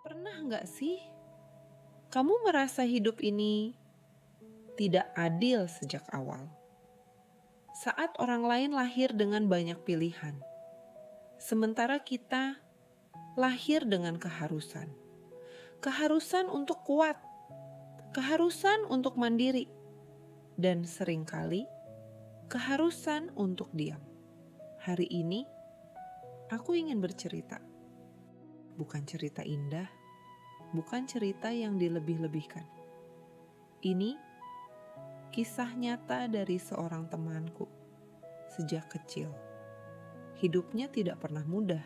Pernah nggak sih kamu merasa hidup ini tidak adil sejak awal? Saat orang lain lahir dengan banyak pilihan, sementara kita lahir dengan keharusan. Keharusan untuk kuat, keharusan untuk mandiri, dan seringkali keharusan untuk diam. Hari ini, aku ingin bercerita. Bukan cerita indah, bukan cerita yang dilebih-lebihkan. Ini kisah nyata dari seorang temanku sejak kecil. Hidupnya tidak pernah mudah.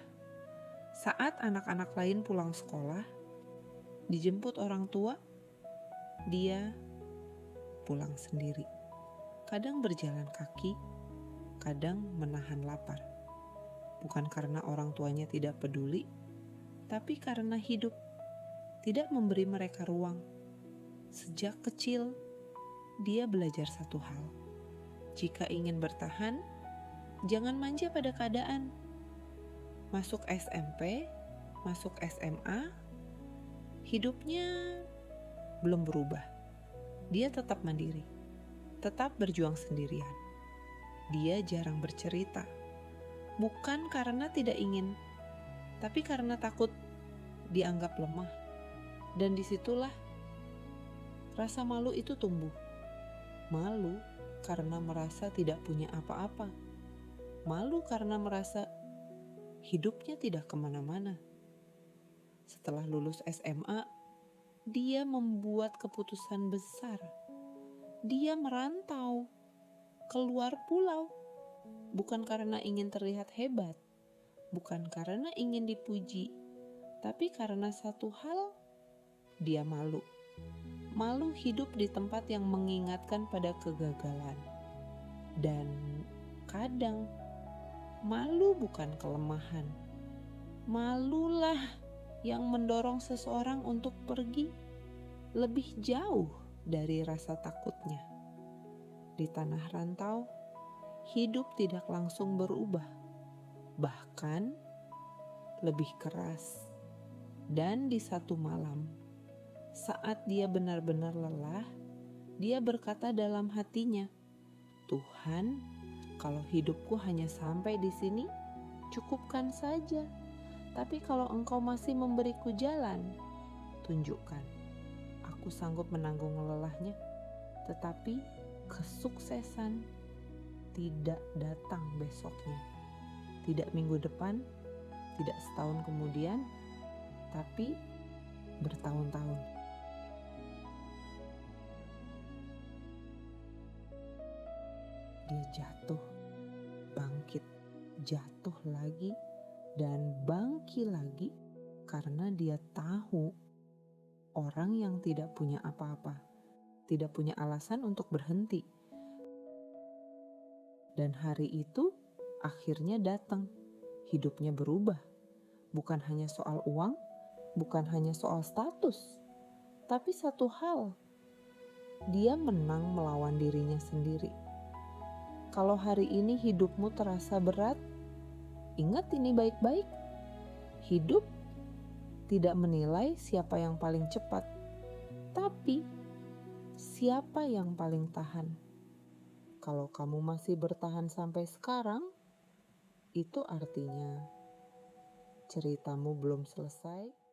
Saat anak-anak lain pulang sekolah, dijemput orang tua, dia pulang sendiri. Kadang berjalan kaki, kadang menahan lapar. Bukan karena orang tuanya tidak peduli, tapi karena hidup tidak memberi mereka ruang. Sejak kecil, dia belajar satu hal. Jika ingin bertahan, jangan manja pada keadaan. Masuk SMP, masuk SMA, hidupnya belum berubah. Dia tetap mandiri, tetap berjuang sendirian. Dia jarang bercerita, bukan karena tidak ingin, tapi karena takut dianggap lemah. Dan disitulah rasa malu itu tumbuh. Malu karena merasa tidak punya apa-apa. Malu karena merasa hidupnya tidak kemana-mana. Setelah lulus SMA, dia membuat keputusan besar. Dia merantau, keluar pulau. Bukan karena ingin terlihat hebat, bukan karena ingin dipuji, tapi karena satu hal, dia malu. Malu hidup di tempat yang mengingatkan pada kegagalan. Dan kadang, malu bukan kelemahan. Malulah yang mendorong seseorang untuk pergi lebih jauh dari rasa takutnya. Di tanah rantau, hidup tidak langsung berubah, bahkan lebih keras. Dan di satu malam, saat dia benar-benar lelah, dia berkata dalam hatinya, "Tuhan, kalau hidupku hanya sampai di sini, cukupkan saja. Tapi kalau Engkau masih memberiku jalan, tunjukkan. Aku sanggup menanggung lelahnya." Tetapi kesuksesan tidak datang besoknya, tidak minggu depan, tidak setahun kemudian, tapi bertahun-tahun. Dia jatuh, bangkit, jatuh lagi, dan bangkit lagi karena dia tahu orang yang tidak punya apa-apa, tidak punya alasan untuk berhenti. Dan hari itu akhirnya datang, hidupnya berubah. Bukan hanya soal uang, bukan hanya soal status, tapi satu hal, dia menang melawan dirinya sendiri. Kalau hari ini hidupmu terasa berat, ingat ini baik-baik. Hidup tidak menilai siapa yang paling cepat, tapi siapa yang paling tahan. Kalau kamu masih bertahan sampai sekarang, itu artinya ceritamu belum selesai.